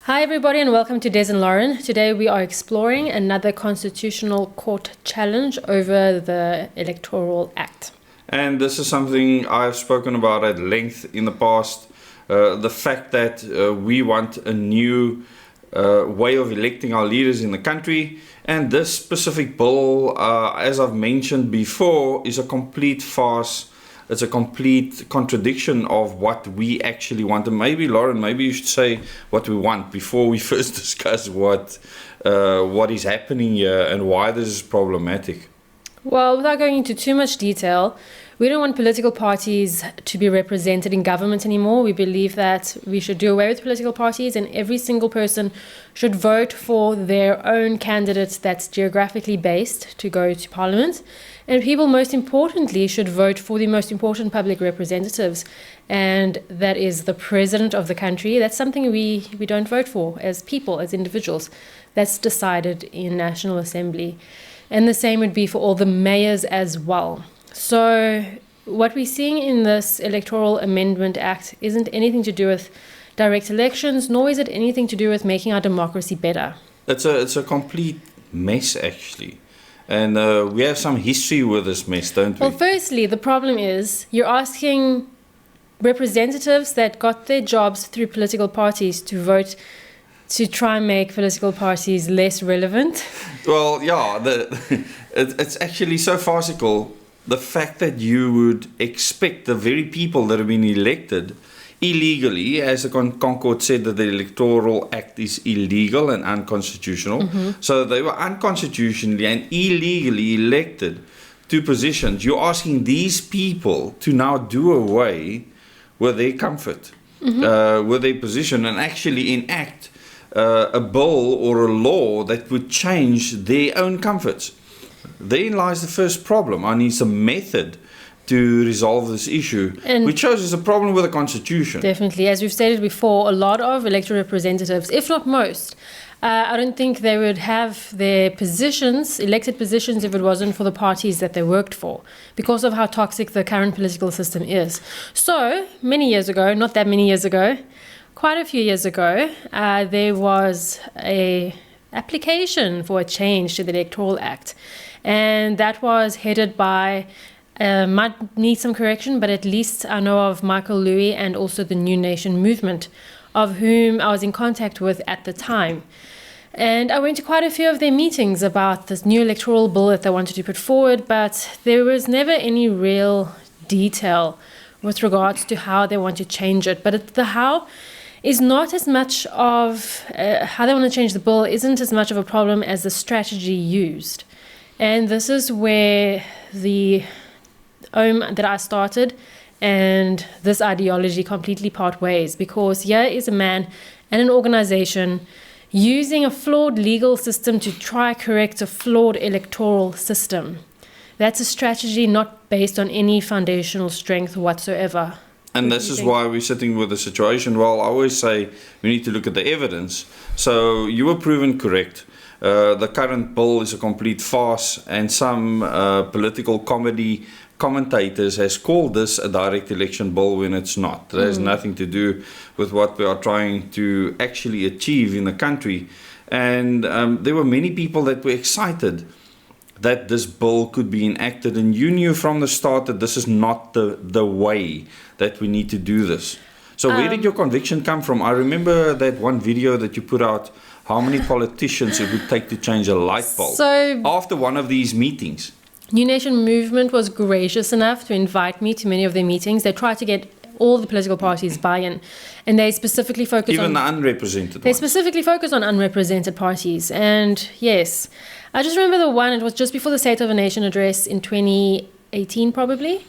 Hi everybody and welcome to Des and Lauren. Today we are exploring another constitutional court challenge over the Electoral Act. And this is something I've spoken about at length in the past. The fact that we want a new way of electing our leaders in the country. And this specific bill, as I've mentioned before, is a complete farce. It's a complete contradiction of what we actually want. And maybe, Lauren, maybe you should say what we want before we first discuss what is happening here and why this is problematic. Well, without going into too much detail, we don't want political parties to be represented in government anymore. We believe that we should do away with political parties and every single person should vote for their own candidate that's geographically based to go to parliament. And people, most importantly, should vote for the most important public representatives, and that is the president of the country. That's something we don't vote for as people, as individuals. That's decided in National Assembly. And the same would be for all the mayors as well. So what we're seeing in this Electoral Amendment Act isn't anything to do with direct elections, nor is it anything to do with making our democracy better. It's a complete mess, actually. And we have some history with this mess, don't we? Well, firstly, the problem is you're asking representatives that got their jobs through political parties to vote to try and make political parties less relevant. Well, yeah, it's actually so farcical. The fact that you would expect the very people that have been elected illegally, as the Concord said that the Electoral Act is illegal and unconstitutional. Mm-hmm. So they were unconstitutionally and illegally elected to positions. You're asking these people to now do away with their comfort, with their position, and actually enact a bill or a law that would change their own comforts. Therein lies the first problem. I need some method to resolve this issue, which shows us a problem with the Constitution. Definitely. As we've stated before, a lot of elected representatives, if not most, I don't think they would have their positions, elected positions, if it wasn't for the parties that they worked for, because of how toxic the current political system is. So, many years ago, not that many years ago, quite a few years ago, there was a application for a change to the Electoral Act. And that was headed by, might need some correction, but at least I know of Michael Louis and also the New Nation movement, of whom I was in contact with at the time. And I went to quite a few of their meetings about this new electoral bill that they wanted to put forward, but there was never any real detail with regards to how they want to change it. But the how is not as much of, how they want to change the bill isn't as much of a problem as the strategy used. And this is where the that I started and this ideology completely part ways, because here is a man and an organization using a flawed legal system to try correct a flawed electoral system. That's a strategy not based on any foundational strength whatsoever. And this is why we're sitting with the situation. Well, I always say we need to look at the evidence. So you were proven correct. The current bill is a complete farce, and some political comedy commentators has called this a direct election bill when it's not. It has nothing to do with what we are trying to actually achieve in the country. And there were many people that were excited that this bill could be enacted, and you knew from the start that this is not the way that we need to do this. So where did your conviction come from? I remember that one video that you put out, how many politicians it would take to change a light bulb after one of these meetings. New Nation movement was gracious enough to invite me to many of their meetings. They tried to get all the political parties buy-in, and they specifically focus on... Even the unrepresented They ones. specifically focus on unrepresented parties. And yes, I just remember the one, it was just before the State of the Nation address in 2018 probably.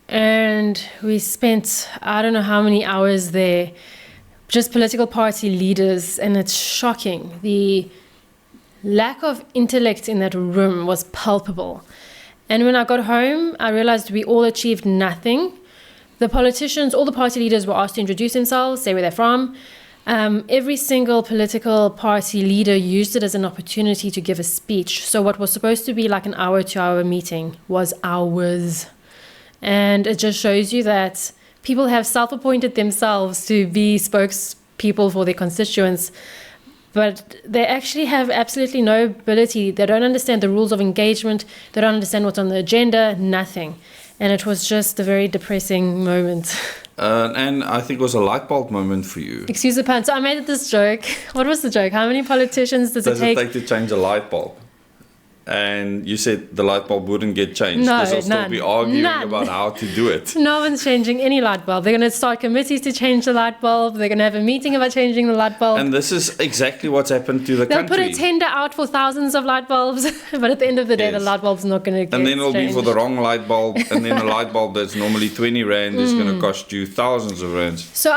And we spent, I don't know how many hours there, just political party leaders, and it's shocking. The lack of intellect in that room was palpable. And when I got home, I realized we all achieved nothing. The politicians, all the party leaders were asked to introduce themselves, say where they're from. Every single political party leader used it as an opportunity to give a speech. So what was supposed to be like an hour, 2-hour meeting was hours. And it just shows you that people have self-appointed themselves to be spokespeople people for their constituents, but they actually have absolutely no ability. They don't understand the rules of engagement. They don't understand what's on the agenda, nothing. And it was just a very depressing moment. And I think it was a light bulb moment for you. Excuse the pun. So I made this joke. What was the joke? How many politicians does it take? Does it take to change a light bulb? And you said the light bulb wouldn't get changed. No, because they'll still none. be arguing None. about how to do it. No one's changing any light bulb. They're going to start committees to change the light bulb. They're going to have a meeting about changing the light bulb. And this is exactly what's happened to the They'll country. put a tender out for thousands of light bulbs, but at the end of the day, Yes. the light bulb's not going to get And then it'll be for the changed. wrong light bulb, and then a light bulb that's normally 20 rand is going to cost you thousands of rands. So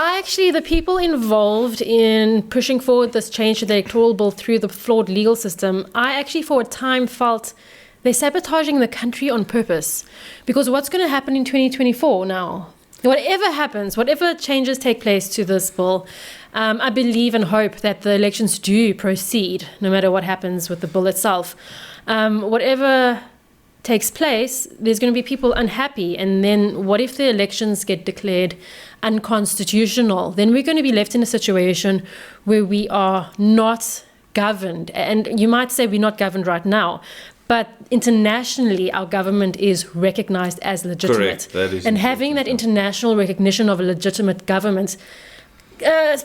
the people involved in pushing forward this change to the electoral bill through the flawed legal system, I actually for a time felt they're sabotaging the country on purpose. Because what's going to happen in 2024 now? Whatever happens, whatever changes take place to this bill, I believe and hope that the elections do proceed, no matter what happens with the bill itself. Whatever takes place, there's going to be people unhappy. And then what if the elections get declared unconstitutional? Then we're going to be left in a situation where we are not governed. And you might say we're not governed right now, but internationally, our government is recognized as legitimate. Correct. That is and having that international recognition of a legitimate government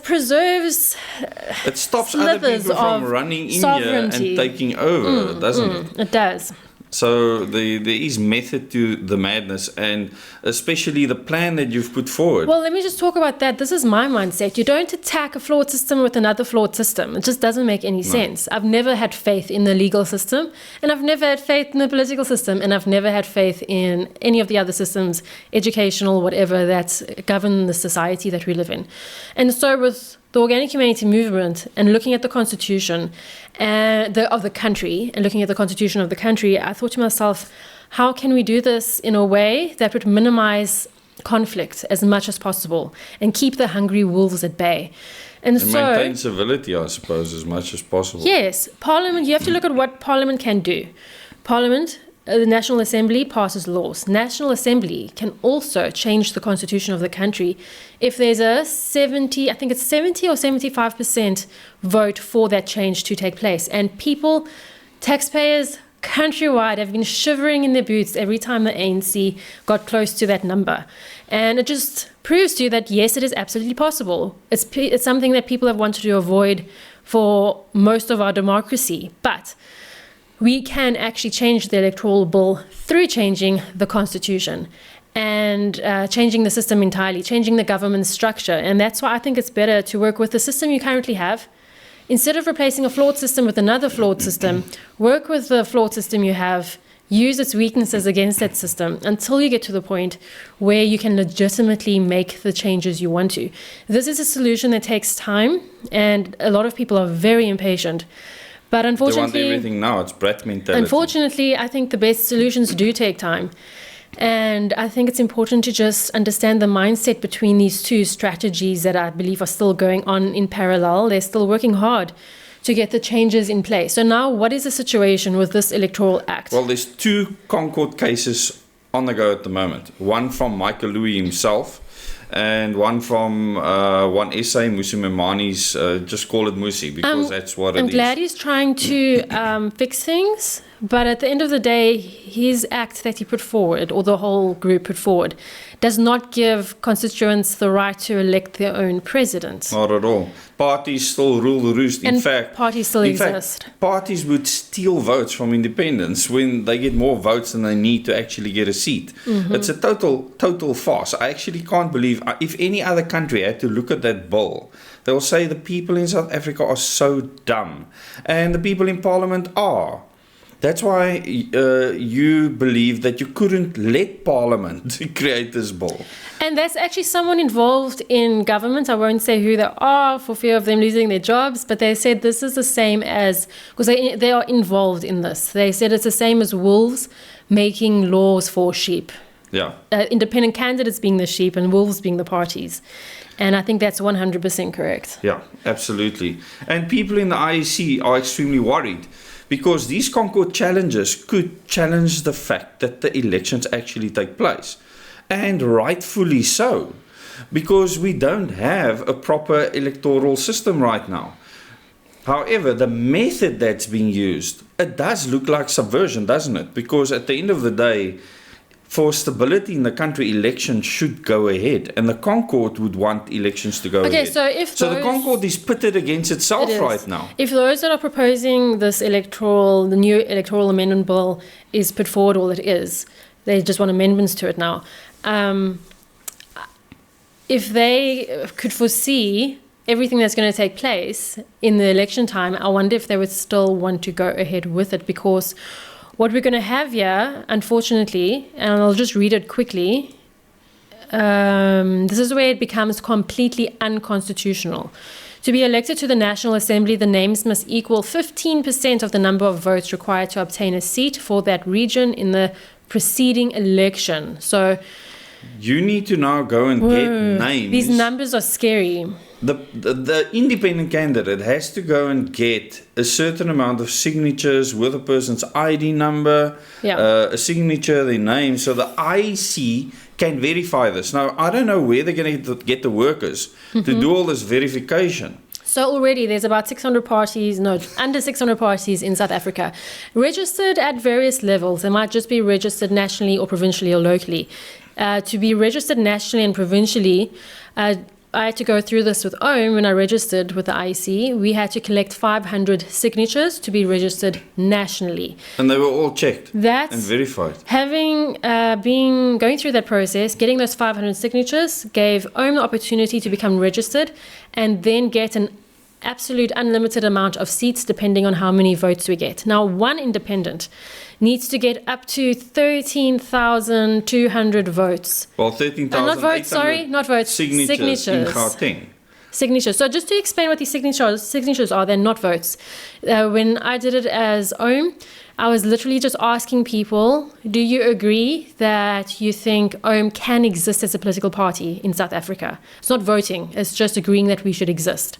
preserves It stops other slithers people from of running in here sovereignty. and taking over, doesn't it? It does. So there is method to the madness, and especially the plan that you've put forward. Well, let me just talk about that. This is my mindset. You don't attack a flawed system with another flawed system. It just doesn't make any sense. I've never had faith in the legal system, and I've never had faith in the political system, and I've never had faith in any of the other systems, educational, whatever, that govern the society that we live in. And so with the organic humanity movement and looking at the constitution of the country and looking at the constitution of the country, I thought to myself, how can we do this in a way that would minimize conflict as much as possible and keep the hungry wolves at bay? And And so, maintain civility, I suppose, as much as possible. yes, Parliament, you have to look at what Parliament can do. Parliament, the National Assembly passes laws. National Assembly can also change the constitution of the country if there's a 70 or 75% vote for that change to take place. And people, taxpayers countrywide, have been shivering in their boots every time the ANC got close to that number. And it just proves to you that, yes, it is absolutely possible. It's something that people have wanted to avoid for most of our democracy. But we can actually change the electoral bill through changing the constitution and changing the system entirely, changing the government structure. And that's why I think it's better to work with the system you currently have. Instead of replacing a flawed system with another flawed system, work with the flawed system you have, use its weaknesses against that system until you get to the point where you can legitimately make the changes you want to. This is a solution that takes time, and a lot of people are very impatient. But They want unfortunately, everything now. It's brat mentality. Unfortunately, I think the best solutions do take time. And I think it's important to just understand the mindset between these two strategies that I believe are still going on in parallel. They're still working hard to get the changes in place. So now, what is the situation with this Electoral Act? Well, there's two Concord cases on the go at the moment. One from Michael Louis himself, and one from one essay, Musi Memani's, just call it Musi, because that's what it is. I'm glad he's trying to fix things, but at the end of the day, his act that he put forward, or the whole group put forward, does not give constituents the right to elect their own president. Not at all. Parties still rule the roost. In And fact, parties still exist. Parties would steal votes from independents when they get more votes than they need to actually get a seat. Mm-hmm. It's a total farce. I actually can't believe, if any other country had to look at that bill, they'll say the people in South Africa are so dumb. And the people in Parliament are. That's why you believe that you couldn't let Parliament create this bill. And that's actually someone involved in government. I won't say who they are for fear of them losing their jobs, but they said this is the same as, because they are involved in this. They said it's the same as wolves making laws for sheep. Yeah. Independent candidates being the sheep and wolves being the parties. And I think that's 100% correct. Yeah, absolutely. And people in the IEC are extremely worried, because these Concord challenges could challenge the fact that the elections actually take place. And rightfully so. because we don't have a proper electoral system right now. However, the method that's being used, it does look like subversion, doesn't it? Because at the end of the day, for stability in the country, elections should go ahead, and the Concord would want elections to go ahead. So the Concord is pitted against itself right now. If those that are proposing the new electoral amendment bill is put forward, all it is, they just want amendments to it now. If they could foresee everything that's going to take place in the election time, I wonder if they would still want to go ahead with it, because what we're going to have here, unfortunately, and I'll just read it quickly, this is where it becomes completely unconstitutional. To be elected to the National Assembly, the names must equal 15% of the number of votes required to obtain a seat for that region in the preceding election. So you need to now go and get names. These numbers are scary. The independent candidate has to go and get a certain amount of signatures with a person's ID number, a signature, their name, so the IEC can verify this. Now, I don't know where they're going to get the workers to do all this verification. So already there's about 600 parties, under 600 parties in South Africa, registered at various levels. They might just be registered nationally or provincially or locally. To be registered nationally and provincially, I had to go through this with OM when I registered with the IEC. We had to collect 500 signatures to be registered nationally. And they were all checked and verified. Having going through that process, getting those 500 signatures gave OM the opportunity to become registered and then get an absolute unlimited amount of seats depending on how many votes we get. Now, one independent needs to get up to 13,200 votes. Well, 13,800 not votes, signatures. In Gauteng. Signatures. So just to explain what these signatures are, they're not votes. When I did it as OM, I was literally just asking people, do you agree that you think OM can exist as a political party in South Africa? It's not voting, it's just agreeing that we should exist.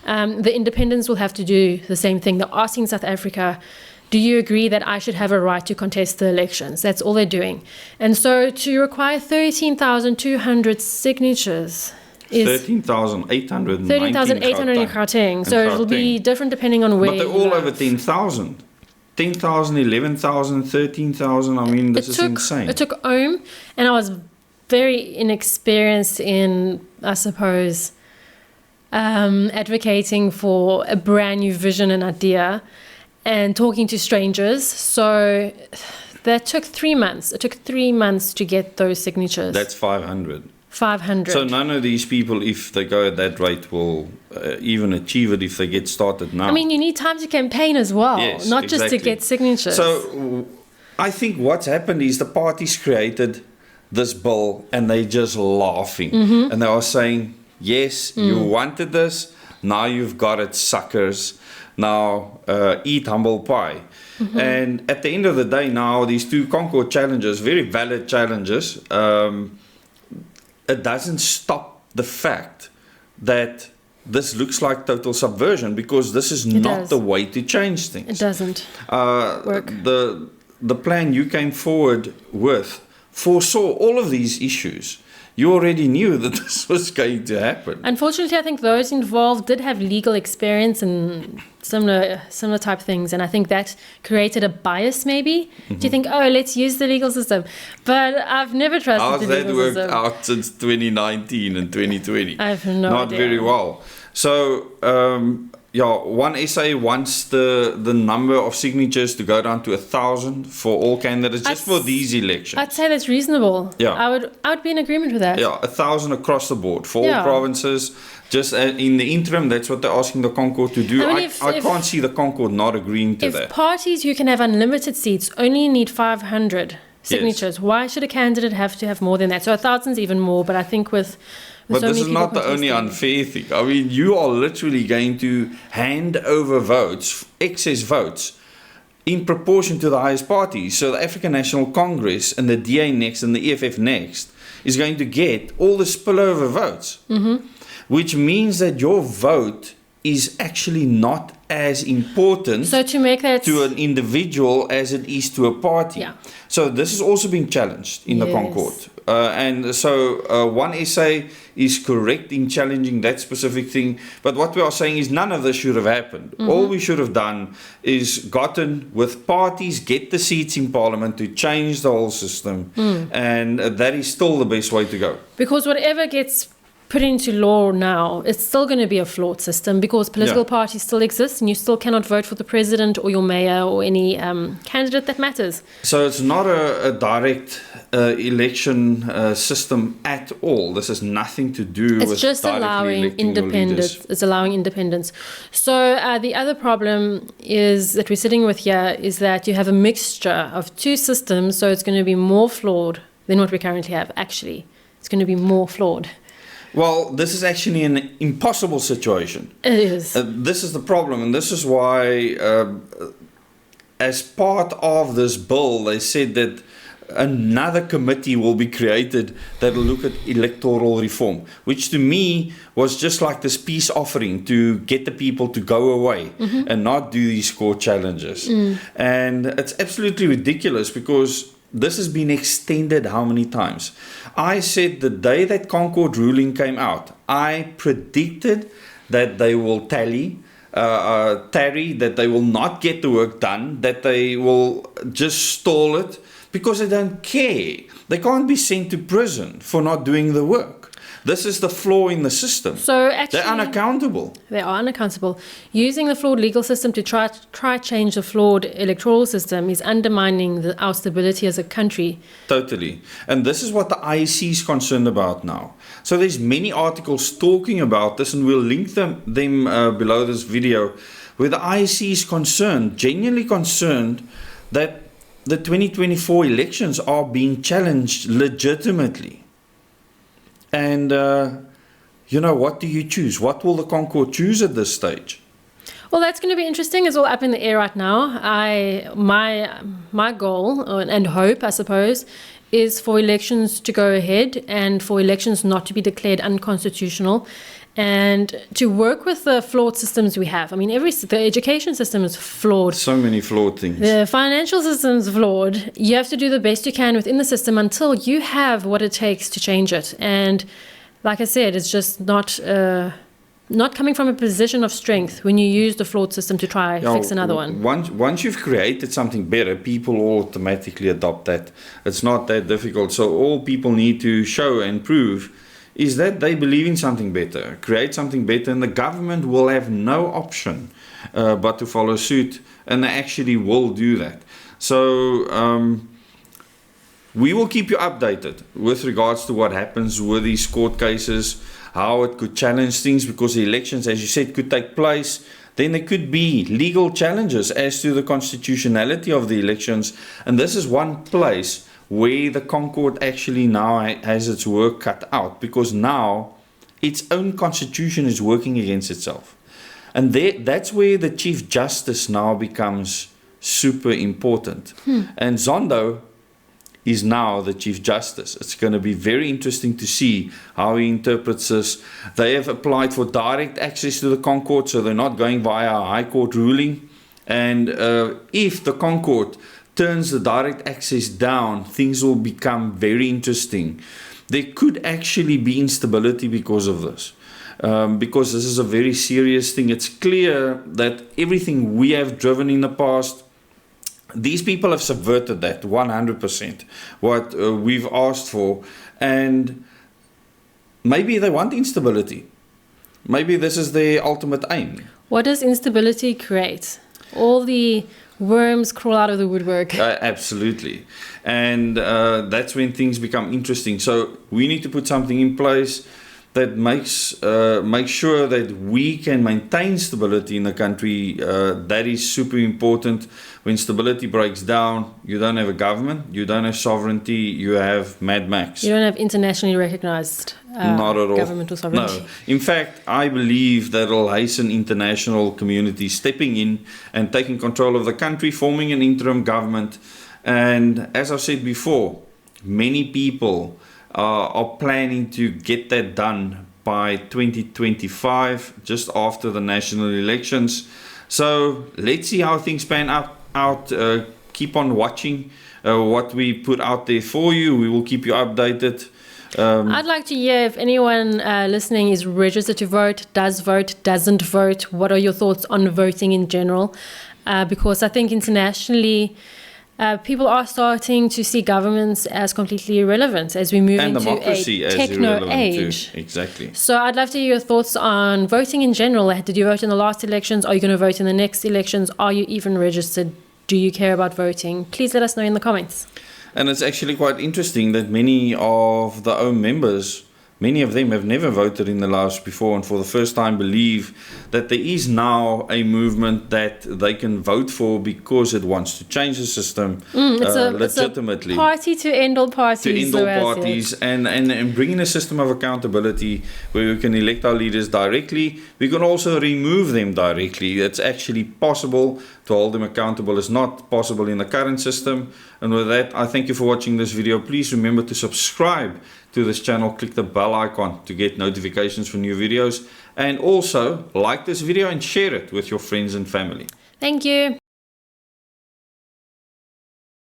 The independents will have to do the same thing. They're asking South Africa, do you agree that I should have a right to contest the elections? That's all they're doing. And so to require 13,200 signatures is 13,800 in Gauteng. So it'll be different depending on where. But they're all over 10,000. 10,000, 11,000, 13,000. I mean, this is insane. It took OM, and I was very inexperienced in, I suppose, advocating for a brand new vision and idea and talking to strangers. So that took 3 months. It took 3 months to get those signatures. That's 500. 500. So none of these people, if they go at that rate, will even achieve it if they get started now. I mean, you need time to campaign as well, not just to get signatures. So I think what's happened is the parties created this bill and they're just laughing. And they are saying, yes, you wanted this, now you've got it, suckers. Now eat humble pie. And at the end of the day now, these two Concord challenges, very valid challenges, it doesn't stop the fact that this looks like total subversion, because this is not the way to change things. It doesn't work. The plan you came forward with foresaw all of these issues. You already knew that this was going to happen. Unfortunately, I think those involved did have legal experience and similar type things, and I think that created a bias maybe. Do you think, let's use the legal system? But I've never trusted the legal system. How's that worked out since 2019 and 2020? I have no idea. Not very well. So, One SA wants the number of signatures to go down to 1,000 for all candidates, just for these elections. I'd say that's reasonable. Yeah. I would be in agreement with that. Yeah, 1,000 across the board for all provinces. Just in the interim, that's what they're asking the Concord to do. I can't see the Concord not agreeing to that. If parties who can have unlimited seats only need 500 signatures, why should a candidate have to have more than that? So 1,000 is even more, but I think with But so this is not the only unfair thing. I mean, you are literally going to hand over votes, excess votes, in proportion to the highest parties. So the African National Congress and the DA next and the EFF next is going to get all the spillover votes, which means that your vote is actually not as important to an individual as it is to a party. Yeah. So this is also being challenged in the Concord. And so one essay is correct in challenging that specific thing. But what we are saying is none of this should have happened. All we should have done is gotten with parties, get the seats in Parliament to change the whole system. And that is still the best way to go. Because whatever gets put into law now, it's still going to be a flawed system because political parties still exist and you still cannot vote for the president or your mayor or any candidate that matters. So it's not a direct election system at all. This has nothing to do with It's just directly allowing electing your independence. leaders. It's allowing independence. So the other problem is that we're sitting with here is that you have a mixture of two systems, so it's going to be more flawed than what we currently have. Actually, it's going to be more flawed. Well, this is actually an impossible situation. It is. This is the problem, and this is why, as part of this bill, they said that another committee will be created that will look at electoral reform, which to me was just like this peace offering to get the people to go away and not do these court challenges. And it's absolutely ridiculous because this has been extended how many times? I said the day that Concord ruling came out, I predicted that they will tarry, that they will not get the work done, that they will just stall it because they don't care. They can't be sent to prison for not doing the work. This is the flaw in the system. So actually, they're unaccountable. They are unaccountable. Using the flawed legal system to try change the flawed electoral system is undermining our stability as a country. Totally. And this is what the IEC is concerned about now. So there's many articles talking about this, and we'll link them below this video, where the IEC is concerned, genuinely concerned, that the 2024 elections are being challenged legitimately. And, what do you choose? What will the Concord choose at this stage? Well, that's going to be interesting. It's all up in the air right now. My goal and hope, I suppose, is for elections to go ahead and for elections not to be declared unconstitutional and to work with the flawed systems we have. I mean, the education system is flawed. So many flawed things. The financial system is flawed. You have to do the best you can within the system until you have what it takes to change it. And like I said, it's just not coming from a position of strength when you use the flawed system to try fix another one. Once you've created something better, people automatically adopt that. It's not that difficult. So all people need to show and prove is that they believe in something better, create something better, and the government will have no option but to follow suit, and they actually will do that. So we will keep you updated with regards to what happens with these court cases, how it could challenge things, because the elections, as you said, could take place. Then there could be legal challenges as to the constitutionality of the elections, and this is one place where the Concord actually now has its work cut out, because now its own constitution is working against itself. And that's where the Chief Justice now becomes super important. And Zondo is now the Chief Justice. It's going to be very interesting to see how he interprets this. They have applied for direct access to the Concord, so they're not going via a High Court ruling. And if the Concord turns the direct access down, things will become very interesting. There could actually be instability because of this, because this is a very serious thing. It's clear that everything we have driven in the past, these people have subverted that 100%, what we've asked for, and maybe they want instability. Maybe this is their ultimate aim. What does instability create? All the worms crawl out of the woodwork. Absolutely. And that's when things become interesting. So we need to put something in place that makes sure that we can maintain stability in the country. That is super important. When stability breaks down, you don't have a government, you don't have sovereignty, you have Mad Max. You don't have internationally recognized Not at all. government or sovereignty. No. In fact, I believe that it'll hasten international community stepping in and taking control of the country, forming an interim government. And as I've said before, many people are planning to get that done by 2025, just after the national elections. So let's see how things pan out. Keep on watching what we put out there for you. We will keep you updated. I'd like to hear if anyone listening is registered to vote, doesn't vote. What are your thoughts on voting in general? Because I think internationally, people are starting to see governments as completely irrelevant as we move And into democracy a as techno irrelevant age. too. Exactly. So I'd love to hear your thoughts on voting in general. Did you vote in the last elections? Are you going to vote in the next elections? Are you even registered? Do you care about voting? Please let us know in the comments. And it's actually quite interesting that many of the OM members, many of them have never voted in the lives before, and for the first time believe that there is now a movement that they can vote for because it wants to change the system legitimately. It's a party to end all parties. To end all parties and bring in a system of accountability where we can elect our leaders directly. We can also remove them directly. It's actually possible to hold them accountable. It's not possible in the current system. And with that, I thank you for watching this video. Please remember to subscribe to this channel. Click the bell icon to get notifications for new videos. And also like this video and share it with your friends and family. Thank you.